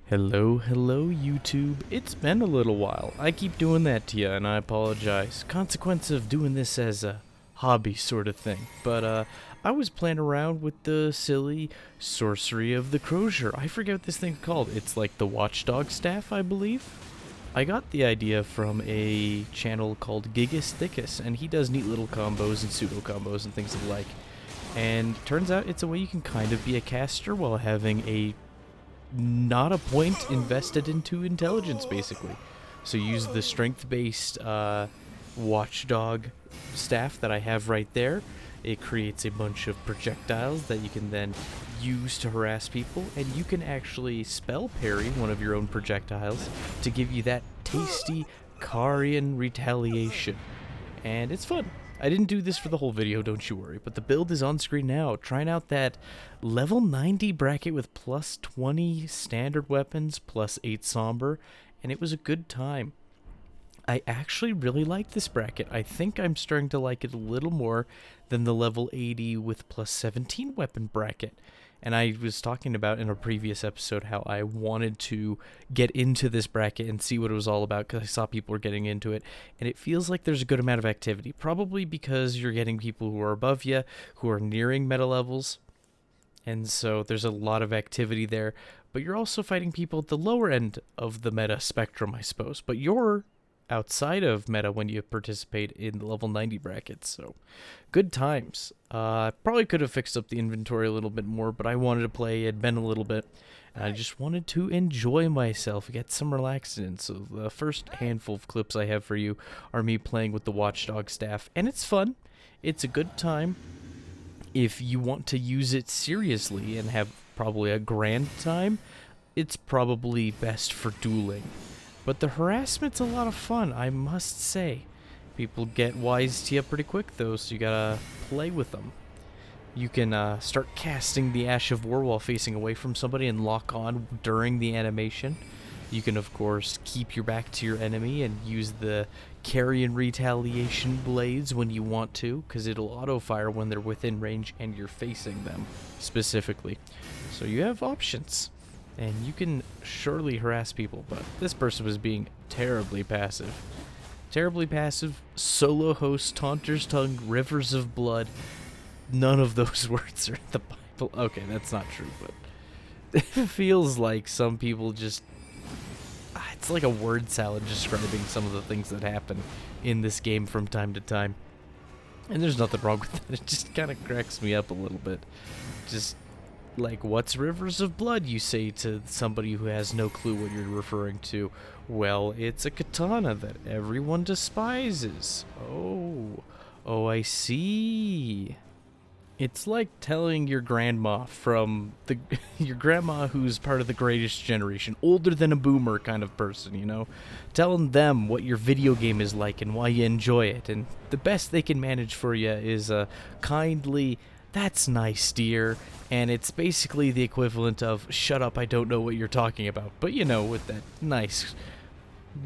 Hello, YouTube. It's been a little while. I keep doing that to you, and I apologize. Consequence of doing this as a hobby sort of thing. But, I was playing around with the silly Sorcery of the Crozier. I forget what this thing's called. It's like the Watchdog staff, I believe. I got the idea from a channel called Gigas Thickus, and he does neat little combos and pseudo combos and things of the like. And turns out it's a way you can kind of be a caster while having not a point invested into intelligence, basically. So use the strength-based watchdog staff that I have right there. It creates a bunch of projectiles that you can then use to harass people, and you can actually spell parry one of your own projectiles to give you that tasty Karian retaliation. And it's fun. I didn't do this for the whole video, don't you worry, but the build is on screen now. Trying out that level 90 bracket with plus 20 standard weapons, plus 8 somber, and it was a good time. I actually really like this bracket. I think I'm starting to like it a little more than the level 80 with plus 17 weapon bracket. And I was talking about in a previous episode how I wanted to get into this bracket and see what it was all about because I saw people were getting into it. And it feels like there's a good amount of activity, probably because you're getting people who are above you, who are nearing meta levels. And so there's a lot of activity there. But you're also fighting people at the lower end of the meta spectrum, I suppose. But you're outside of meta when you participate in the level 90 brackets, so good times. Probably could have fixed up the inventory a little bit more, but I wanted to play. It had been a little bit, and I just wanted to enjoy myself, get some relaxing. So the first handful of clips I have for you are me playing with the Watchdog staff, and it's fun. It's a good time. If you want to use it seriously and have probably a grand time, it's probably best for dueling. But the harassment's a lot of fun, I must say. People get wise to you pretty quick, though, so you gotta play with them. You can start casting the Ash of War while facing away from somebody and lock on during the animation. You can, of course, keep your back to your enemy and use the Carrion Retaliation blades when you want to, because it'll auto-fire when they're within range and you're facing them, specifically. So you have options. And you can surely harass people, but this person was being terribly passive. Terribly passive, solo host, taunter's tongue, rivers of blood. None of those words are in the Bible. Okay, that's not true, but it feels like some people just... It's like a word salad describing some of the things that happen in this game from time to time. And there's nothing wrong with that. It just kind of cracks me up a little bit. Just... like, what's rivers of blood, you say to somebody who has no clue what you're referring to. Well, it's a katana that everyone despises. Oh, I see. It's like telling your grandma from your grandma who's part of the greatest generation, older than a boomer kind of person, you know? Telling them what your video game is like and why you enjoy it, and the best they can manage for you is a kindly... "That's nice, dear," and it's basically the equivalent of "shut up, I don't know what you're talking about," but you know, with that nice,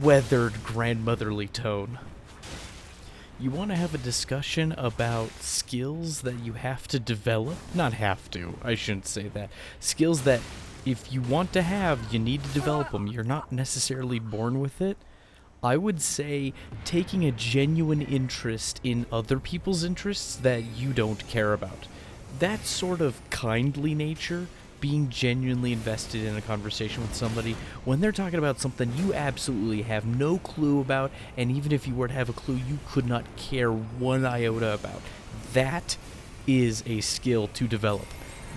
weathered, grandmotherly tone. You want to have a discussion about skills that you have to develop? Not have to, I shouldn't say that. Skills that, if you want to have, you need to develop them. You're not necessarily born with it. I would say taking a genuine interest in other people's interests that you don't care about. That sort of kindly nature, being genuinely invested in a conversation with somebody when they're talking about something you absolutely have no clue about, and even if you were to have a clue, you could not care one iota about. That is a skill to develop.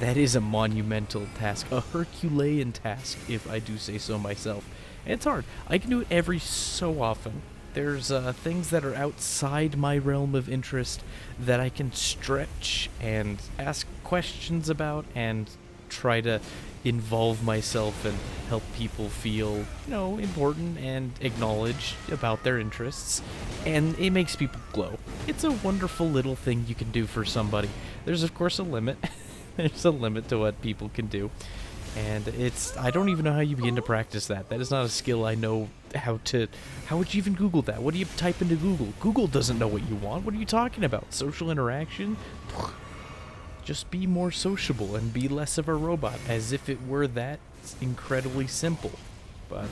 That is a monumental task, a Herculean task, if I do say so myself. It's hard. I can do it every so often. There's things that are outside my realm of interest that I can stretch and ask questions about and try to involve myself and help people feel, important and acknowledged about their interests. And it makes people glow. It's a wonderful little thing you can do for somebody. There's, of course, a limit. There's a limit to what people can do. And I don't even know how you begin to practice that. That is not a skill I know how would you even Google that? What do you type into Google? Google doesn't know what you want. What are you talking about? Social interaction? Just be more sociable and be less of a robot, as if it were that It's incredibly simple. But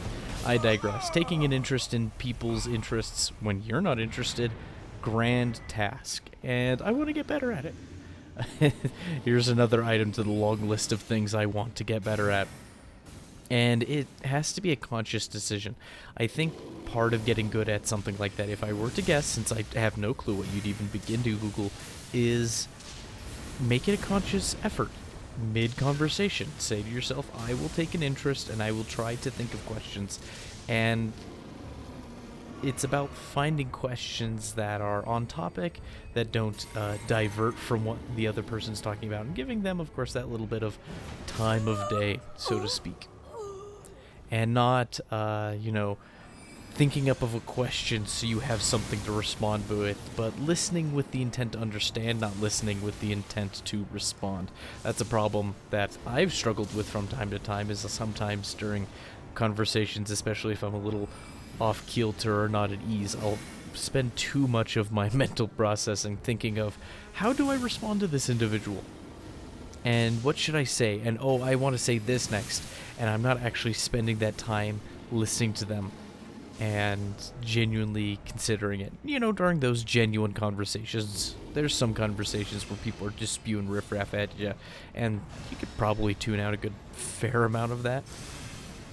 I digress. Taking an interest in people's interests when you're not interested, grand task. And I want to get better at it. Here's another item to the long list of things I want to get better at. And it has to be a conscious decision. I think part of getting good at something like that, if I were to guess, since I have no clue what you'd even begin to Google, is make it a conscious effort. Mid-conversation, say to yourself, I will take an interest and I will try to think of questions. And it's about finding questions that are on topic, that don't divert from what the other person's talking about, and giving them, of course, that little bit of time of day, so to speak. And not, thinking up of a question so you have something to respond with, but listening with the intent to understand, not listening with the intent to respond. That's a problem that I've struggled with from time to time, is sometimes during conversations, especially if I'm a little off kilter or not at ease, I'll spend too much of my mental processing thinking of, how do I respond to this individual? And what should I say? And oh, I want to say this next. And I'm not actually spending that time listening to them and genuinely considering it. During those genuine conversations, there's some conversations where people are just spewing riffraff at you, and you could probably tune out a good fair amount of that.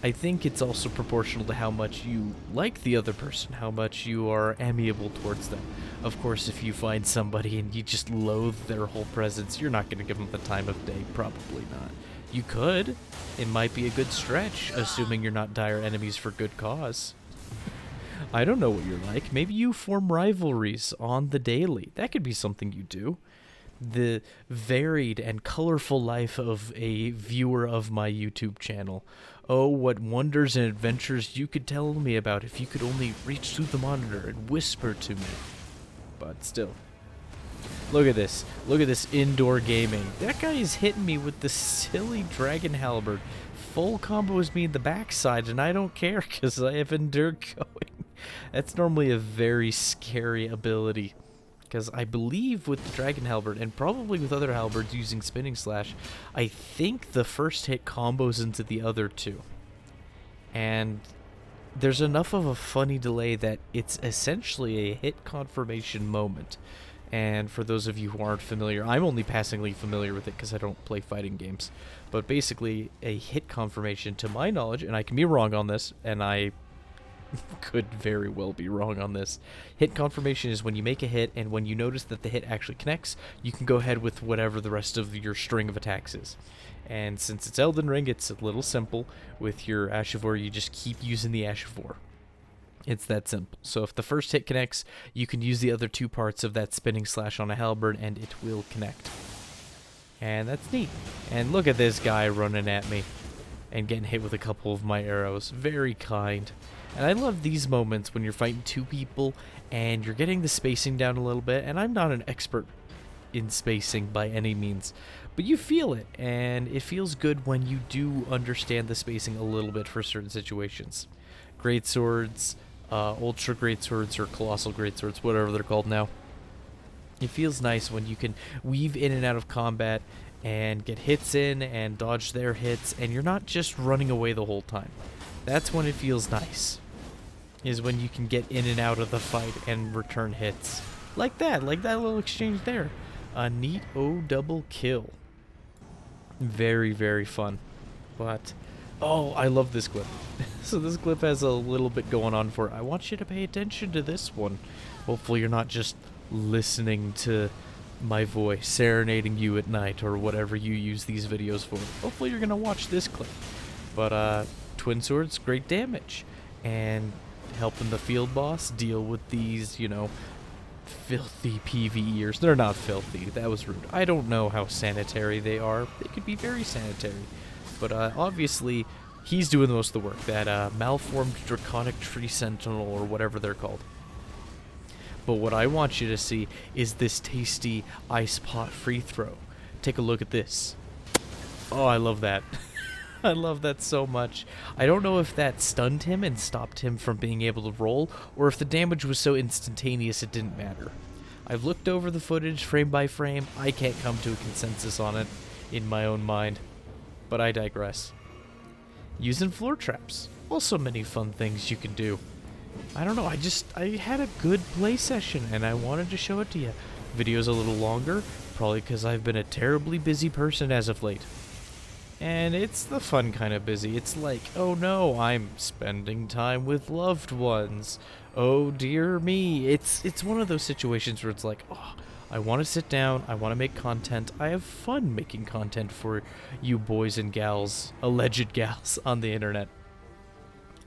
I think it's also proportional to how much you like the other person, how much you are amiable towards them. Of course, if you find somebody and you just loathe their whole presence, you're not going to give them the time of day. Probably not. You could. It might be a good stretch, assuming you're not dire enemies for good cause. I don't know what you're like. Maybe you form rivalries on the daily. That could be something you do. The varied and colorful life of a viewer of my YouTube channel. Oh, what wonders and adventures you could tell me about if you could only reach through the monitor and whisper to me. But still. Look at this. Look at this indoor gaming. That guy is hitting me with the silly dragon halberd. Full combos me in the backside, and I don't care because I have endure going. That's normally a very scary ability. Because I believe with the Dragon Halberd, and probably with other halberds using Spinning Slash, I think the first hit combos into the other two. And there's enough of a funny delay that it's essentially a hit confirmation moment. And for those of you who aren't familiar, I'm only passingly familiar with it because I don't play fighting games. But basically, a hit confirmation, to my knowledge, and I can be wrong on this, and I could very well be wrong on this. Hit confirmation is when you make a hit, and when you notice that the hit actually connects, you can go ahead with whatever the rest of your string of attacks is. And since it's Elden Ring, it's a little simple. With your Ash of War, you just keep using the Ash of War. It's that simple. So if the first hit connects, you can use the other two parts of that Spinning Slash on a halberd, and it will connect. And that's neat. And look at this guy running at me and getting hit with a couple of my arrows. Very kind. And I love these moments when you're fighting two people and you're getting the spacing down a little bit. And I'm not an expert in spacing by any means, but you feel it, and it feels good when you do understand the spacing a little bit for certain situations. Great swords, ultra great swords, or colossal great swords, whatever they're called now. It feels nice when you can weave in and out of combat and get hits in and dodge their hits, and you're not just running away the whole time. That's when it feels nice, is when you can get in and out of the fight and return hits. Like that little exchange there. A neat double kill. Very, very fun. But, oh, I love this clip. So this clip has a little bit going on for it. I want you to pay attention to this one. Hopefully you're not just listening to my voice serenading you at night or whatever you use these videos for. Hopefully you're going to watch this clip. But, twin swords, great damage. And helping the field boss deal with these, filthy PvEers. They're not filthy. That was rude. I don't know how sanitary they are. They could be very sanitary. But obviously, he's doing most of the work. That malformed draconic tree sentinel or whatever they're called. But what I want you to see is this tasty ice pot free throw. Take a look at this. Oh, I love that. I love that so much. I don't know if that stunned him and stopped him from being able to roll, or if the damage was so instantaneous it didn't matter. I've looked over the footage frame by frame. I can't come to a consensus on it in my own mind, but I digress. using floor traps. Also many fun things you can do. I don't know, I had a good play session and I wanted to show it to you. Video's a little longer, probably because I've been a terribly busy person as of late. And it's the fun kind of busy. It's like, oh no, I'm spending time with loved ones. Oh dear me. It's one of those situations where it's like, oh, I want to sit down, I want to make content. I have fun making content for you boys and gals, alleged gals on the internet.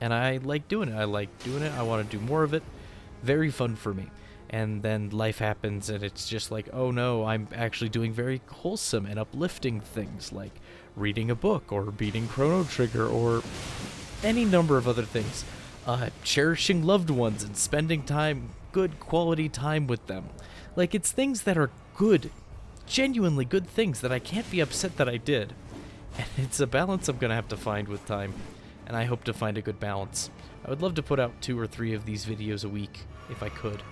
And I like doing it. I want to do more of it. Very fun for me. And then life happens and it's just like, oh no, I'm actually doing very wholesome and uplifting things like reading a book or beating Chrono Trigger or any number of other things. Cherishing loved ones and spending time, good quality time with them. Like, it's things that are good, genuinely good things that I can't be upset that I did. And it's a balance I'm going to have to find with time. And I hope to find a good balance. I would love to put out 2 or 3 of these videos a week, if I could.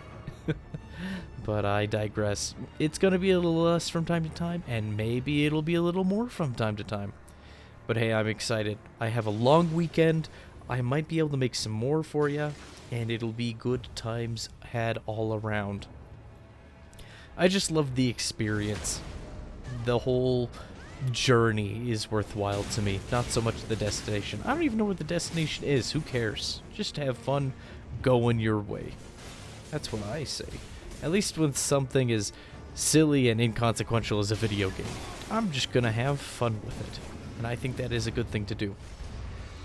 But I digress. It's going to be a little less from time to time, and maybe it'll be a little more from time to time. But hey, I'm excited. I have a long weekend. I might be able to make some more for you, and it'll be good times had all around. I just love the experience. The whole journey is worthwhile to me, not so much the destination. I don't even know what the destination is. Who cares? Just have fun going your way. That's what I say. At least when something as silly and inconsequential as a video game, I'm just gonna have fun with it. And I think that is a good thing to do.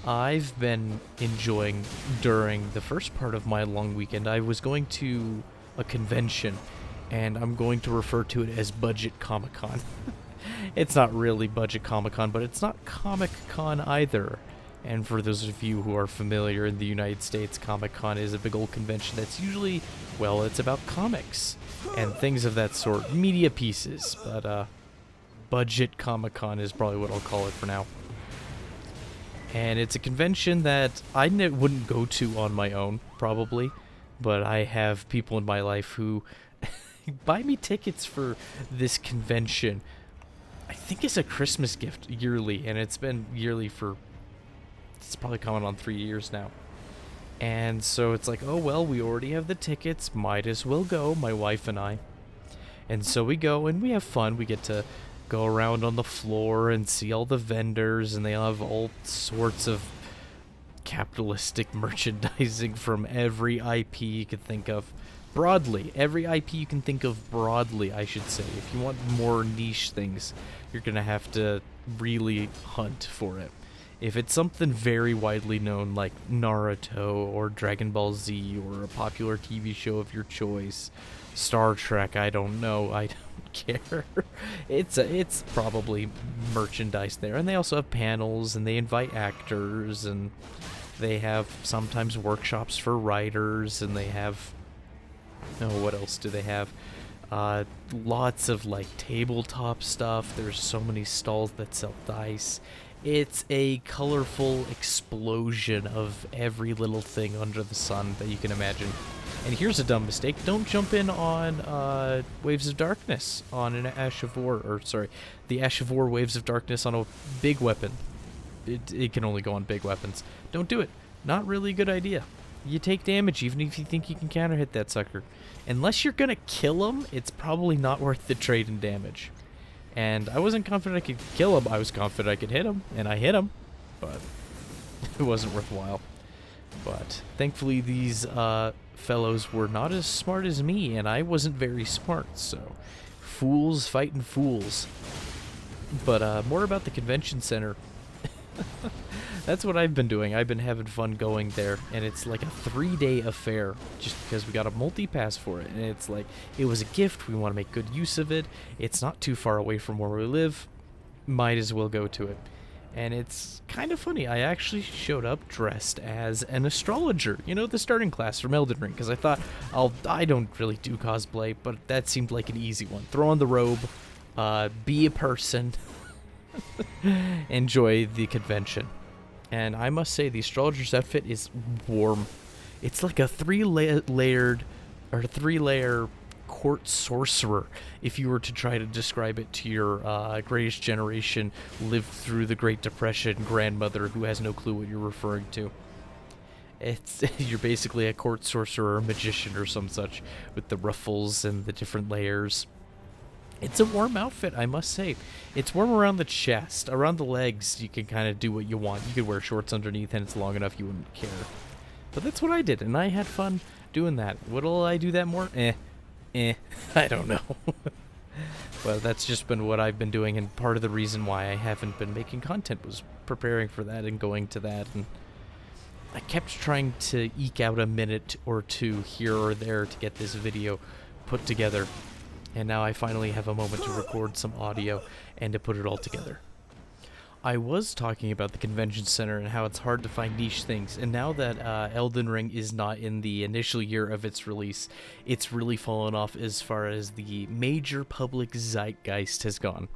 I've been enjoying, during the first part of my long weekend, I was going to a convention, and I'm going to refer to it as Budget Comic-Con. It's not really Budget Comic-Con, but it's not Comic-Con either. And for those of you who are familiar in the United States, Comic-Con is a big old convention that's usually, well, it's about comics and things of that sort, media pieces. But Budget Comic-Con is probably what I'll call it for now. And it's a convention that I wouldn't go to on my own, probably, but I have people in my life who buy me tickets for this convention. I think it's a Christmas gift yearly, and it's been yearly for, it's probably coming on 3 years now. And so it's like, oh well, we already have the tickets, might as well go, my wife and I. And so we go, and we have fun. We get to go around on the floor and see all the vendors, and they have all sorts of capitalistic merchandising from every IP you could think of. Broadly, every IP you can think of broadly, I should say. If you want more niche things, you're gonna have to really hunt for it. If it's something very widely known like Naruto or Dragon Ball Z or a popular TV show of your choice, Star Trek, I don't know, I don't care. It's probably merchandise there. And they also have panels, and they invite actors, and they have sometimes workshops for writers, and they have, oh, what else do they have? Lots of like tabletop stuff. There's so many stalls that sell dice. It's a colorful explosion of every little thing under the sun that you can imagine. And here's a dumb mistake. Don't jump in on Waves of Darkness on an Ash of War, or sorry, the Ash of War Waves of Darkness on a big weapon. It can only go on big weapons. Don't do it. Not really a good idea. You take damage even if you think you can counter hit that sucker. Unless you're gonna kill him, it's probably not worth the trade in damage. And I wasn't confident I could kill him. I was confident I could hit him, and I hit him, but it wasn't worthwhile. But thankfully these fellows were not as smart as me, and I wasn't very smart, so fools fighting fools. But more about the convention center. That's what I've been doing. I've been having fun going there, and it's like a 3-day affair just because we got a multi-pass for it, and it's like, it was a gift. We want to make good use of it. It's not too far away from where we live. Might as well go to it. And it's kind of funny. I actually showed up dressed as an astrologer, you know, the starting class from Elden Ring, because I thought, I don't really do cosplay, but that seemed like an easy one. Throw on the robe, be a person, enjoy the convention. And I must say, the astrologer's outfit is warm. It's like a three-layer court sorcerer if you were to try to describe it to your greatest generation, lived through the Great Depression grandmother who has no clue what you're referring to. It's you're basically a court sorcerer, magician, or some such, with the ruffles and the different layers. It's a warm outfit, I must say. It's warm around the chest. Around the legs, you can kind of do what you want. You could wear shorts underneath, and it's long enough you wouldn't care. But that's what I did, and I had fun doing that. What'll I do that more? I don't know. But that's just been what I've been doing, and part of the reason why I haven't been making content was preparing for that and going to that. And I kept trying to eke out a minute or two here or there to get this video put together. And now I finally have a moment to record some audio and to put it all together. I was talking about the convention center and how it's hard to find niche things, and now that Elden Ring is not in the initial year of its release, it's really fallen off as far as the major public zeitgeist has gone.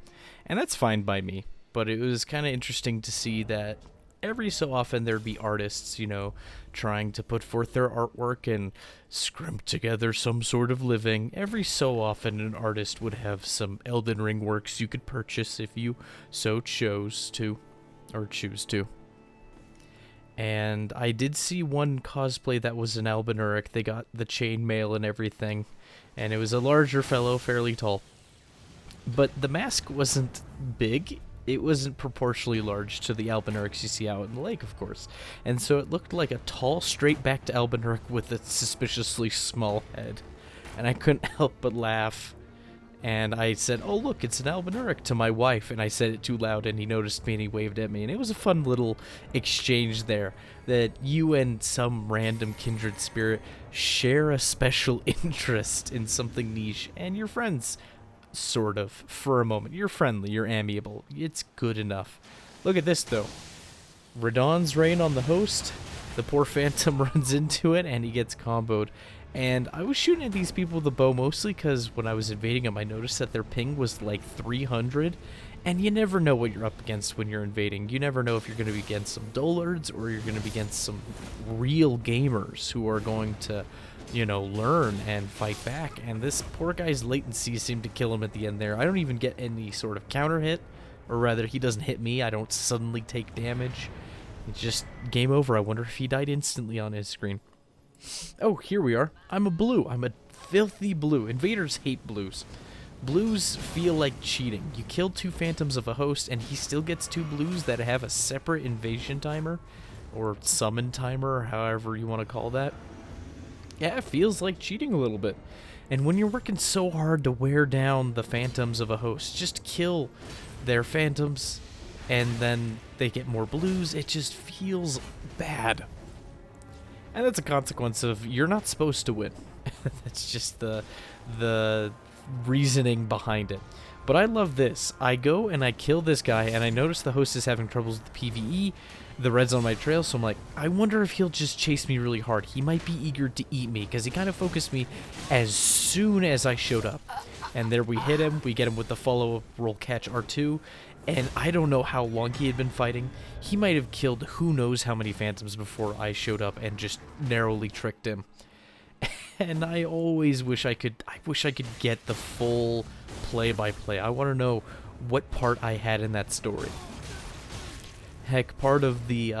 And that's fine by me, but it was kind of interesting to see that every so often there'd be artists, you know, trying to put forth their artwork and scrimp together some sort of living. Every so often an artist would have some Elden Ring works you could purchase if you so chose to, or choose to. And I did see one cosplay that was an Albinauric. They got the chainmail and everything, and it was a larger fellow, fairly tall. But the mask wasn't big. It wasn't proportionally large to the Albinaurics you see out in the lake, of course. And so it looked like a tall, straight-backed Albinauric with a suspiciously small head. And I couldn't help but laugh. And I said, "Oh, look, it's an Albinauric," to my wife. And I said it too loud, and he noticed me, and he waved at me. And it was a fun little exchange there, that you and some random kindred spirit share a special interest in something niche, and you're friends. Sort of, for a moment. You're friendly, you're amiable. It's good enough. Look at this, though. Radahn's rain on the host. The poor phantom runs into it, and he gets comboed. And I was shooting at these people with the bow mostly because when I was invading them, I noticed that their ping was like 300. And you never know what you're up against when you're invading. You never know if you're going to be against some dullards or you're going to be against some real gamers who are going to, you know, learn and fight back. And this poor guy's latency seemed to kill him at the end there. I don't even get any sort of counter hit, or rather he doesn't hit me. I don't suddenly take damage. It's just game over. I wonder if he died instantly on his screen. Oh, here we are. I'm a blue. I'm a filthy blue. Invaders hate blues. Blues feel like cheating. You kill 2 phantoms of a host and he still gets 2 blues that have a separate invasion timer or summon timer, or however you want to call that. Yeah, it feels like cheating a little bit. And when you're working so hard to wear down the phantoms of a host, just kill their phantoms and then they get more blues, it just feels bad. And that's a consequence of you're not supposed to win. That's just the reasoning behind it. But I love this. I go and I kill this guy, and I notice the host is having troubles with the PvE. The red's on my trail, so I'm like, I wonder if he'll just chase me really hard. He might be eager to eat me, because he kind of focused me as soon as I showed up. And there we hit him. We get him with the follow-up roll catch R2. And I don't know how long he had been fighting. He might have killed who knows how many phantoms before I showed up and just narrowly tricked him. And I always wish I could get the full play-by-play. I want to know what part I had in that story. Heck, part of the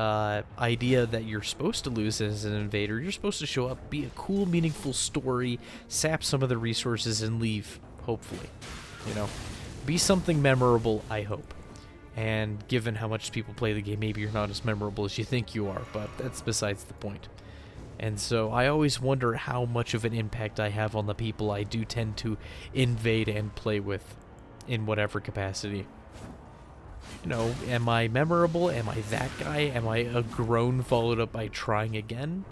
idea that you're supposed to lose as an invader, you're supposed to show up, be a cool, meaningful story, sap some of the resources, and leave, hopefully. You know, be something memorable, I hope. And given how much people play the game, maybe you're not as memorable as you think you are, but that's besides the point. And so I always wonder how much of an impact I have on the people I do tend to invade and play with in whatever capacity. You know, am I memorable? Am I that guy? Am I a groan followed up by trying again?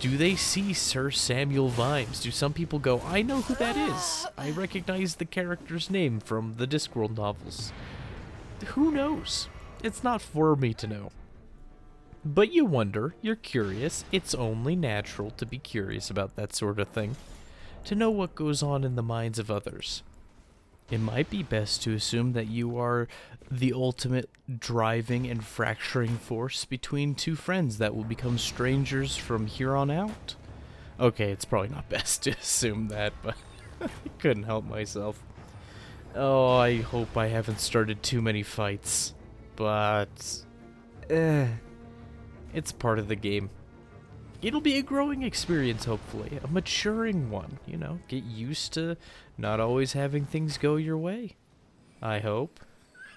Do they see Sir Samuel Vimes? Do some people go, I know who that is. I recognize the character's name from the Discworld novels. Who knows? It's not for me to know. But you wonder, you're curious, it's only natural to be curious about that sort of thing, to know what goes on in the minds of others. It might be best to assume that you are the ultimate driving and fracturing force between 2 friends that will become strangers from here on out. Okay, it's probably not best to assume that, but Couldn't help myself. Oh, I hope I haven't started too many fights. But, it's part of the game. It'll be a growing experience, hopefully. A maturing one, you know. Get used to not always having things go your way. I hope.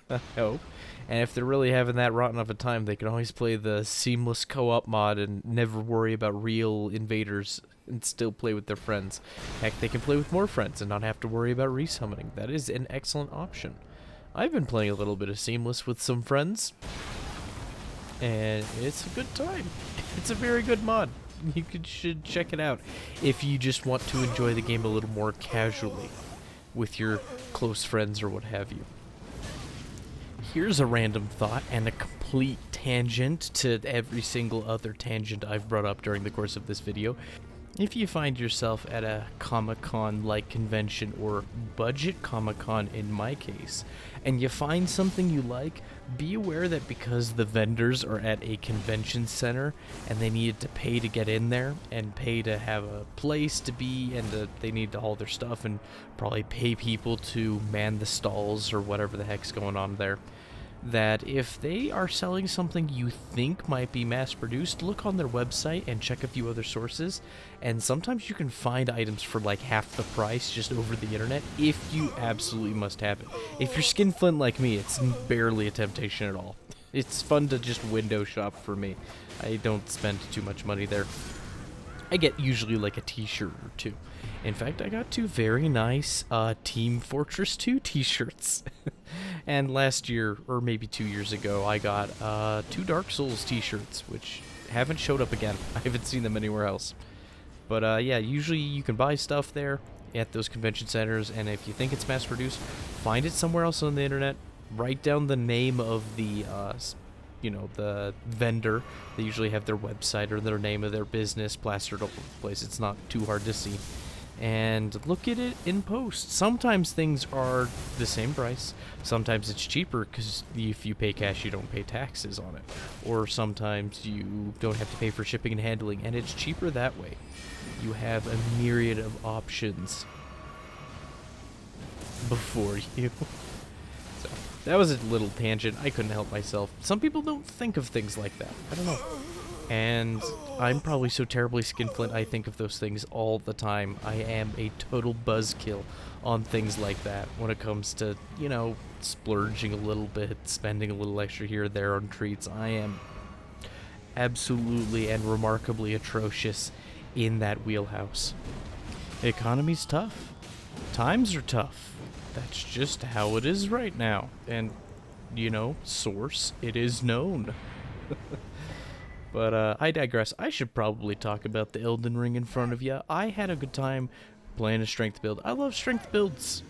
I hope. And if they're really having that rotten of a time, they can always play the seamless co-op mod and never worry about real invaders and still play with their friends. Heck, they can play with more friends and not have to worry about resummoning. That is an excellent option. I've been playing a little bit of Seamless with some friends, and it's a good time. It's a very good mod. Should check it out if you just want to enjoy the game a little more casually with your close friends or what have you. Here's a random thought and a complete tangent to every single other tangent I've brought up during the course of this video. If you find yourself at a Comic-Con-like convention, or budget Comic-Con in my case, and you find something you like, be aware that because the vendors are at a convention center and they needed to pay to get in there and pay to have a place to be, and they need to haul their stuff and probably pay people to man the stalls or whatever the heck's going on there, that if they are selling something you think might be mass-produced, look on their website and check a few other sources, and sometimes you can find items for like half the price just over the internet if you absolutely must have it. If you're skinflint like me, it's barely a temptation at all. It's fun to just window shop for me. I don't spend too much money there. I get usually like a t-shirt or two. In fact, I got 2 very nice Team Fortress 2 t-shirts. And last year, or maybe 2 years ago, I got 2 Dark Souls t-shirts, which haven't showed up again. I haven't seen them anywhere else. But yeah, usually you can buy stuff there at those convention centers, and if you think it's mass-produced, find it somewhere else on the internet. Write down the name of the the vendor. They usually have their website or their name of their business plastered all over the place. It's not too hard to see. And look at it in post. Sometimes things are the same price. Sometimes it's cheaper because if you pay cash, you don't pay taxes on it. Or sometimes you don't have to pay for shipping and handling, and it's cheaper that way. You have a myriad of options before you. So that was a little tangent. I couldn't help myself. Some people don't think of things like that. I don't know. And I'm probably so terribly skinflint, I think of those things all the time. I am a total buzzkill on things like that when it comes to, splurging a little bit, spending a little extra here or there on treats. I am absolutely and remarkably atrocious in that wheelhouse. Economy's tough. Times are tough. That's just how it is right now. And, source, it is known. But I digress. I should probably talk about the Elden Ring in front of you. I had a good time playing a strength build. I love strength builds.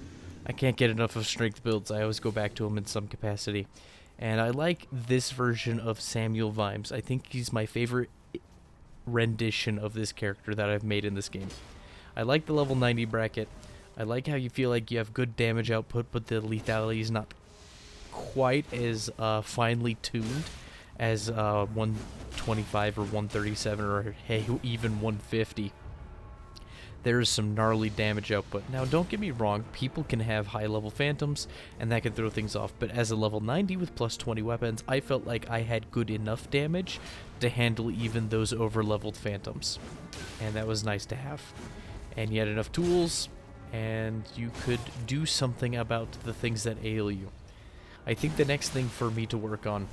I can't get enough of strength builds. I always go back to them in some capacity. And I like this version of Samuel Vimes. I think he's my favorite rendition of this character that I've made in this game. I like the level 90 bracket. I like how you feel like you have good damage output, but the lethality is not quite as finely tuned as 125 or 137 or hey, even 150. There's some gnarly damage output. Now, don't get me wrong, people can have high-level phantoms, and that can throw things off, but as a level 90 with plus 20 weapons, I felt like I had good enough damage to handle even those over-leveled phantoms. And that was nice to have. And you had enough tools, and you could do something about the things that ail you. I think the next thing for me to work on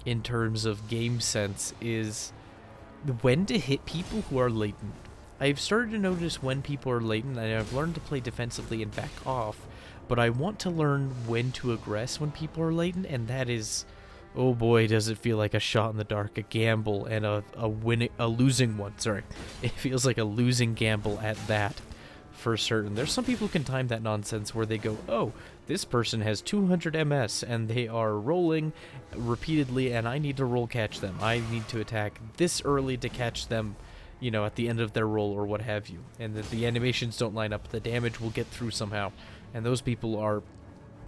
in terms of game sense is when to hit people who are latent. I've started to notice when people are latent, and I've learned to play defensively and back off, but I want to learn when to aggress when people are latent, and that is, oh boy, does it feel like a shot in the dark, a gamble, and a losing one. Sorry, it feels like a losing gamble at that. For certain. There's some people who can time that nonsense where they go, oh, this person has 200 MS and they are rolling repeatedly and I need to roll catch them. I need to attack this early to catch them, at the end of their roll or what have you. And that the animations don't line up. The damage will get through somehow. And those people are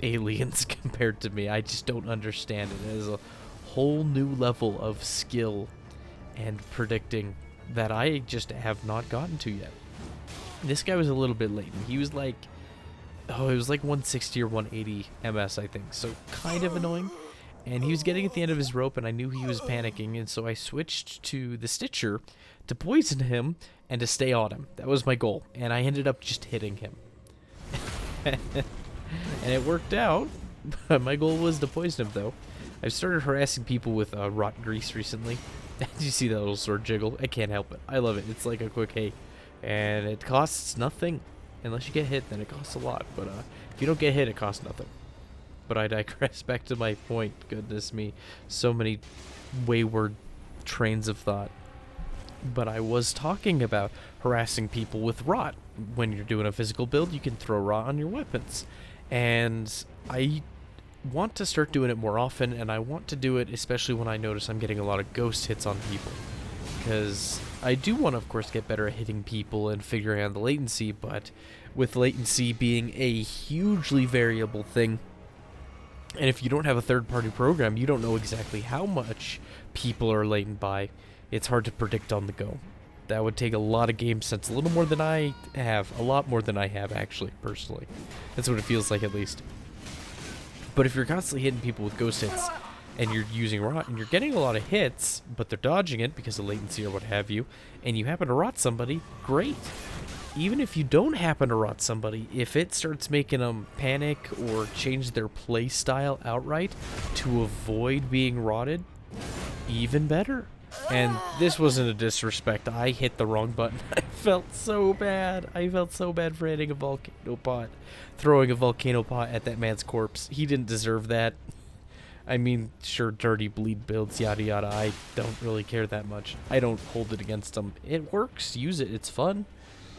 aliens compared to me. I just don't understand it. It is a whole new level of skill and predicting that I just have not gotten to yet. This guy was a little bit latent. He was like, oh, it was like 160 or 180 MS, I think. So kind of annoying. And he was getting at the end of his rope, and I knew he was panicking, and so I switched to the Stitcher to poison him and to stay on him. That was my goal, and I ended up just hitting him. And it worked out. My goal was to poison him, though. I've started harassing people with rot grease recently. Did you see that little sword jiggle? I can't help it. I love it. It's like a quick hey. And it costs nothing. Unless you get hit, then it costs a lot. But if you don't get hit, it costs nothing. But I digress. Back to my point. Goodness me. So many wayward trains of thought. But I was talking about harassing people with rot. When you're doing a physical build, you can throw rot on your weapons. And I want to start doing it more often, and I want to do it especially when I notice I'm getting a lot of ghost hits on people. Because I do want to, of course, get better at hitting people and figuring out the latency, but with latency being a hugely variable thing, and if you don't have a third-party program, you don't know exactly how much people are latent by. It's hard to predict on the go. That would take a lot of game sense, a little more than I have, a lot more than I have, actually, personally. That's what it feels like, at least. But if you're constantly hitting people with ghost hits, and you're using rot, and you're getting a lot of hits, but they're dodging it because of latency or what have you, and you happen to rot somebody, great. Even if you don't happen to rot somebody, if it starts making them panic or change their play style outright to avoid being rotted, even better. And this wasn't a disrespect. I hit the wrong button. I felt so bad. I felt so bad for hitting a volcano pot. Throwing a volcano pot at that man's corpse. He didn't deserve that. I mean, sure, dirty bleed builds, yada yada. I don't really care that much. I don't hold it against him. It works. Use it. It's fun.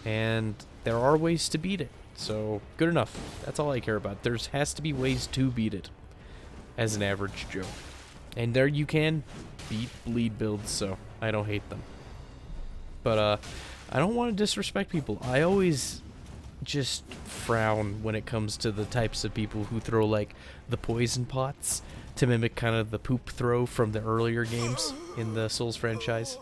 And there are ways to beat it. So, good enough. That's all I care about. There has to be ways to beat it. As an average Joe. And there you can beat bleed builds, so I don't hate them. But, I don't want to disrespect people. I always just frown when it comes to the types of people who throw, like, the poison pots to mimic kind of the poop throw from the earlier games in the Souls franchise.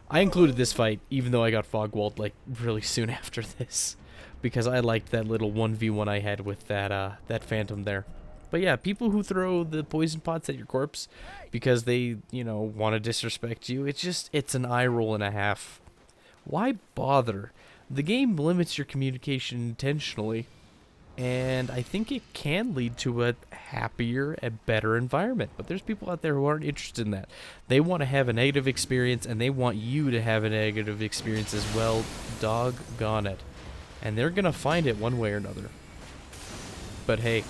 I included this fight, even though I got fog-walled, like, really soon after this. Because I liked that little 1v1 I had with that phantom there. But yeah, people who throw the poison pots at your corpse because they, you know, want to disrespect you, it's an eye roll and a half. Why bother? The game limits your communication intentionally, and I think it can lead to a happier and better environment. But there's people out there who aren't interested in that. They want to have a negative experience, and they want you to have a negative experience as well. Doggone it. And they're going to find it one way or another. But hey,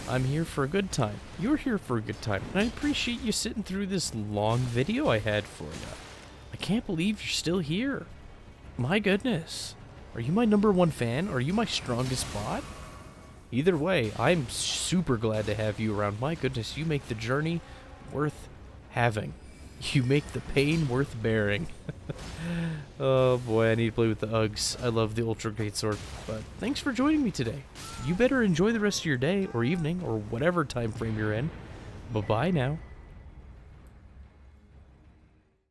I'm here for a good time. You're here for a good time. And I appreciate you sitting through this long video I had for you. I can't believe you're still here. My goodness. Are you my #1 fan? Are you my strongest bot? Either way, I'm super glad to have you around. My goodness, you make the journey worth having. You make the pain worth bearing. Oh boy, I need to play with the Uggs. I love the Ultra Great Sword. But thanks for joining me today. You better enjoy the rest of your day or evening or whatever time frame you're in. Bye-bye now.